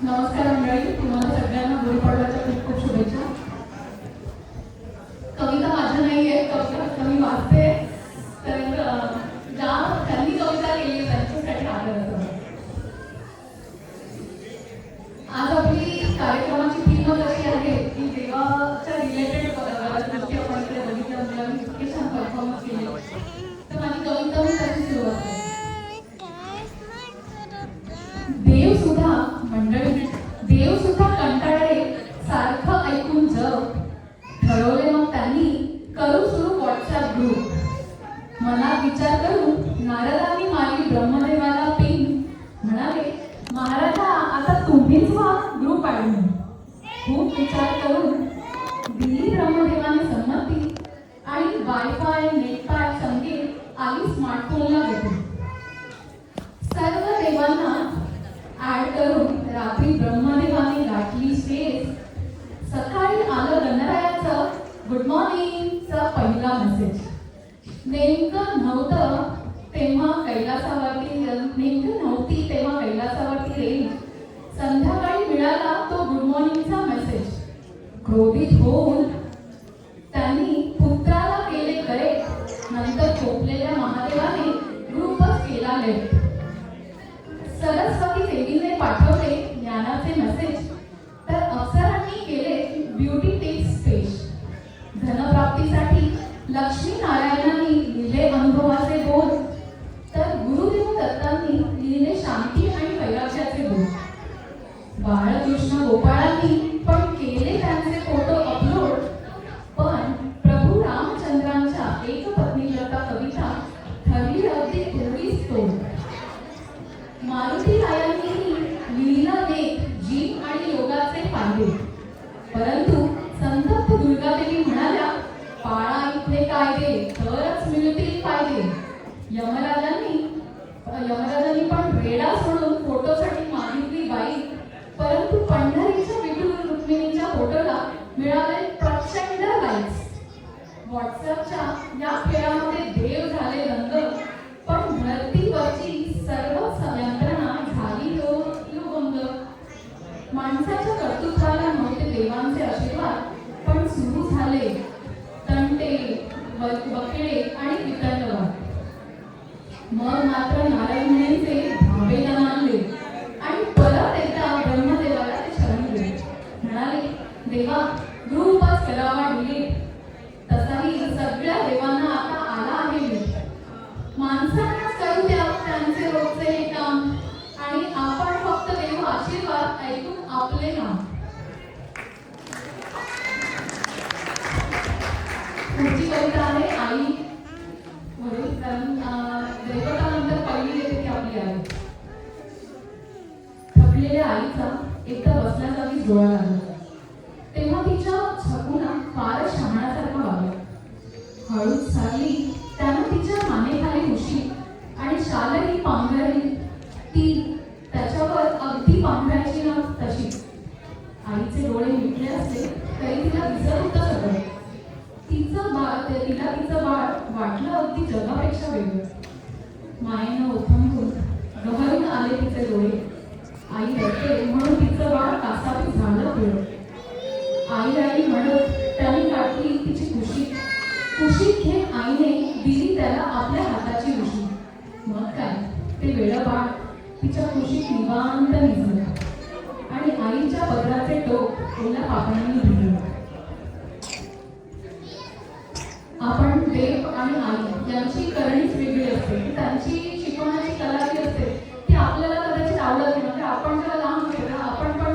नमस्कार मंडळी, तुम्हाला सगळ्यांना गुढीपाडव्याच्या खूप खूप शुभेच्छा. कविता माझ्या नाही आहे, कविता फक्त मी वाचते. तर ज्या त्यांनी कविता केली आहे त्यांच्यासाठी आदर असतो. आज आपली कार्यक्रमाची थीम अशी आहे की देवाच्या रिलेटेड गोष्टी आपण इकडे बघितल्या म्हणजे आम्ही इतके छान परफॉर्मन्स केले. तर माझी कविता मी कशी सुरुवात करते. देव सुद्धा मंडळी, देव सुद्धा कंटाळले सारखं ऐकून जग. ठरवले मग त्यांनी करू सुरू व्हॉट्सअप ग्रुप. मनात विचार करून नारदांनी मारली ब्रह्मदेवाला पिन. म्हणाले महाराजा आता तुम्हीच व्हा ग्रुप ॲडमिन. खूप विचार करून दिली ब्रह्मदेवाने संमती आणि वायफाय नेटपॅक संगीत आली स्मार्टफोनला भेटून. सर्व देवांना ॲड करून रात्री ब्रह्मदेवाने गाठली स्पेस. सकाळी आलं गणरायाचं गुड मॉर्निंगचा पहिला मेसेज. नेमकं नव्हती तेव्हा कैलासावरती रेंज. संध्याकाळी मिळाला तो गुड मॉर्निंगचा मेसेज. क्रोधित होऊन त्यांनी पुत्राला केले करेक्ट. नंतर झोपलेल्या महादेवाने ग्रुपच केला लेट. सरस्वती देवीने पाठवले ज्ञानाचे मेसेज. तर अप्सरांनी केले ब्युटी टिप्स पेश. धनप्राप्तीसाठी लक्ष्मी नारायणांनी लिहिले अनुभवाचे बोल. तर गुरुदेव दत्तांनी लिहिले शांती आणि वैराग्याचे बोल. बाळकृष्ण गोपाळांनी पण केले त्यांचे फोटो अपलोड. पण प्रभू रामचंद्रांच्या एक पत्नीलता कविता ठरली अगदी थोडीच तोड. मारुती रायांनी लिहिला लेख जीव आणि योगाचे फायदे. परंतु संतप्त दुर्गादेवी म्हणाल्या पाळा इथले कायदे तरच मिळतील फायदे. यमराजांनी पण रेडा सोडून फोटोसाठी मागितली बाई. परंतु पंढरीच्या विठू रुक्मिणीच्या फोटोला मिळाले प्रचंड लाईक्स. व्हॉट्सअपच्या या खेळामध्ये देव झाले रंग. पण धरतीवरची सर्व यंत्रणा झाली लोभंग. माणसाच्या कर्तृत्वाला नव्हते देवांचे आशीर्वाद. पण सुरू झाले तंटे बकेडे आणि वितंडवाद. मग मात्र नारद मुनींचे भावेला मानले आणि परत एकदा ब्रह्मदेवाला ते शरण गेले. म्हणाले देवा ग्रुपच करावा डिलीट. तसाही सगळ्या देवांना आता आला आहे मीठ. माणसांना करू द्या त्यांचे रोजचे हे काम आणि आपण फक्त देऊ आशीर्वाद ऐकून आपले नाम. पुढची कविता आहे आई वडील. कारण दैवतानंतर पहिली येते ती आपली आई. थकलेल्या आईचा एकदा बसल्या जागी डोळा लागला. तेव्हा तिच्या छकुना फार शहाण्यासारखं वागला. हळूच सारली त्यानं तिच्या मानेखाली उशी आणि शालही पांघरली. ती त्याच्यावर अगदी पांघरायची ना तशी. आईचे डोळे मिटले असले तरी तिला दिसत होतं सगळं. तिला तिचं बाळ वाटलं अगदी जगापेक्षा वेगळं. मायेनं ओथंबून गहरून आले तिचे डोळे. आई रडते म्हणून तिचं बाळ कासावीस झालं पिळं. आई म्हणत त्याने काढली तिची कुशीत. कुशीत घेत आईने दिली त्याला आपल्या हाताची उशी. मग काय ते वेळं बाळ तिच्या कुशीत निवांत निघलं आणि आईच्या पदराचे टोक ओल्या पापणांनी भिजलं. आपण देव आणि आई यांची करणीच वेगळी असते. त्यांची शिकवण्याची कला जी असते ती आपल्याला कदाचित आवडत नाही. म्हणजे आपण जेव्हा लहान होतो ना आपण पण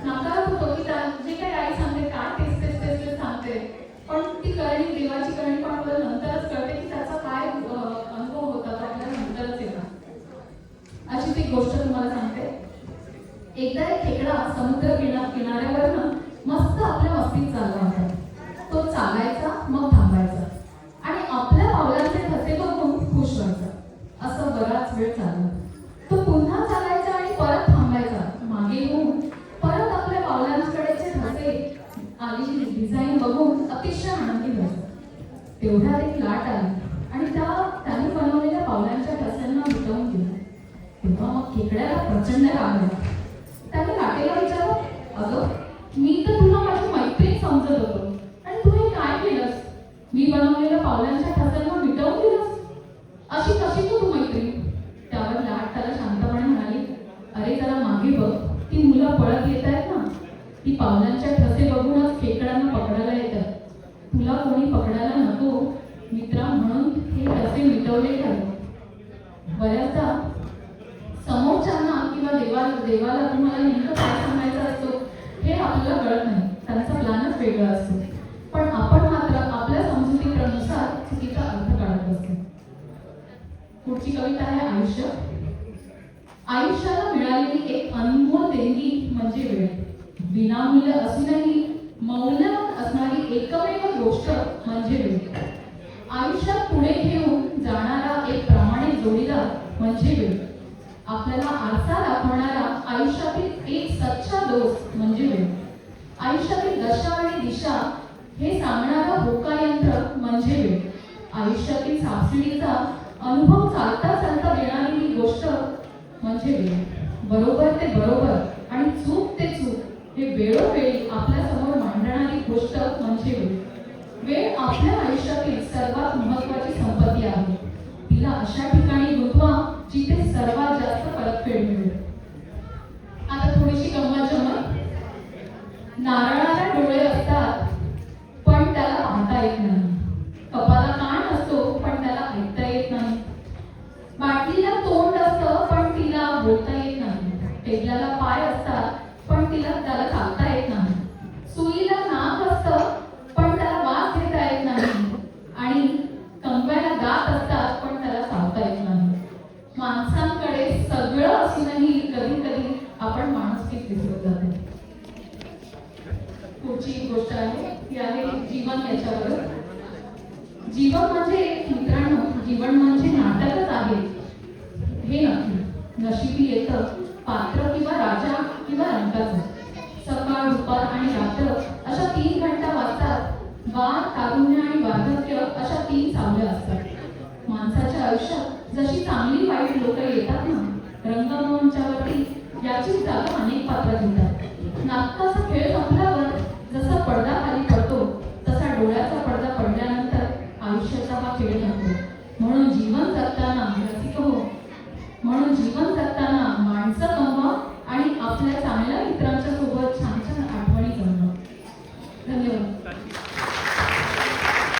नाकारत होतो की जे काही आई सांगते काय तेच सांगते. पण ती करणी देवाची करणी पण आपल्याला नंतरच कळते की त्याचा काय अनुभव होता तो आपल्याला नंतरच येतात. अशी ती गोष्ट तुम्हाला सांगते. एकदा एक खेकडा समुद्र किनाऱ्यावरनं मस्त आपल्या मस्तीत चालला होता. तो चालायचा मग थांबायचा आणि आपल्या पावलांचे ठसे बघून खुश व्हायचा. असं बराच वेळ चालला. तो पुन्हा चालायचा आणि परत थांबायचा. मागे येऊन परत आपल्या पावलांकडेचे ठसे आलेली डिझाईन बघून अतिशय आनंदी व्हायचा. तेवढ्यात एक लाट आली आणि त्याने बनवलेल्या पावलांच्या ठस्यांना मिटवून दिलं. तेव्हा मग खेकड्याला प्रचंड राग आला. त्याने लाटेला पावलांच्या ठसांना मिटवून दिलंस? अशी कशी तू मैत्रीण? त्यावर लाट त्याला शांतपणे म्हणाली, अरे जरा मागे बघ, ती मुलं पळत येत आहेत ना, ती पावलांच्या ठसे बघूनच खेकड्यांना पकडायला येतात. तुला कोणी पकडायला नको मित्रा म्हणून हे ठसे मिटवले ठरले. बऱ्याचदा समोरच्यांना किंवा देवाला तुम्हाला नेमकं काय सांगायचं असतो हे आपल्याला कळत नाही, त्यांचा प्लॅनच वेगळा असतो. पण आपण मात्र आपल्या समजुतीनुसार चुकीचा अर्थ काढत असतो. पुढची कविता आहे आयुष्य. आयुष्याला मिळालेली एक अनमोल देणगी म्हणजे वेळ. विनामूल्य असूनही मौल्यवान असणारी एकमेव गोष्ट म्हणजे वेळ. आयुष्यात पुढे घेऊन जाणारा एक प्रामाणिक जोडीदार म्हणजे वेळ. आपल्याला आरसा दाखवणारा आयुष्यातील एक सच्चा दोस्त म्हणजे वेळ. आयुष्यातील दशा आणि दिशा हे सांगणारं होकायंत्र म्हणजे वेळ. आयुष्यातील सापशिडीचा अनुभव चालता चालता देणारी ही गोष्ट म्हणजे वेळ. बरोबर ते बरोबर आणि चूक ते चूक हे वेळोवेळी आपल्या समोर मांडणारी गोष्ट म्हणजे वेळ. वेळ आपल्या आयुष्यातील सर्वात महत्त्वाची संपत्ती आहे. तिला अशा ठिकाणी गुंतवा जिथे सर्वात जास्त परतफेड मिळेल. आता थोडीशी गंमत जमत. नारळाला डोळे असतात पण त्याला पाहता येत नाही. कपाला कान असतो पण त्याला ऐकता येत नाही. बाटलीला तोंड असतं पण तिला बोलता येत नाही. टेबलाला पाय असतात पण त्याला चालता येत नाही. सुईला नाक असतं पण त्याला वास घेता येत नाही. आणि कंगव्याला दात असतात पण त्याला चावता येत नाही. माणसांकडे सगळं असूनही कधी कधी आपण माणुसकीच विसरत जातो. पुढची गोष्ट आहे ती आहे जीवन याच्यावर. जीवन म्हणजे मित्रांनो, जीवन म्हणजे नाटकच आहे हे नक्की. नशिबी येतं पात्र किंवा राजा किंवा रंगाचं. सकाळ, दुपार आणि रात्र अशा 3 घंटा वाजतात. वार, तारुण्य आणि वार्धक्य अशा 3 सावल्या असतात. माणसाच्या आयुष्यात जशी चांगली वाईट लोक येतात ना, रंगमंचावरती याची जागा अनेक पात्र घेतात. नाटकाचा खेळ संपल्यावर जसा पडदा खाली पडतो तसा डोळ्याचा पडदा पडल्यानंतर आयुष्याचा हा खेळ संपतो. म्हणून जीवन जगताना रसिक हो, म्हणून जीवन जगताना माणसं कमवा आणि आपल्या चांगल्या मित्रांना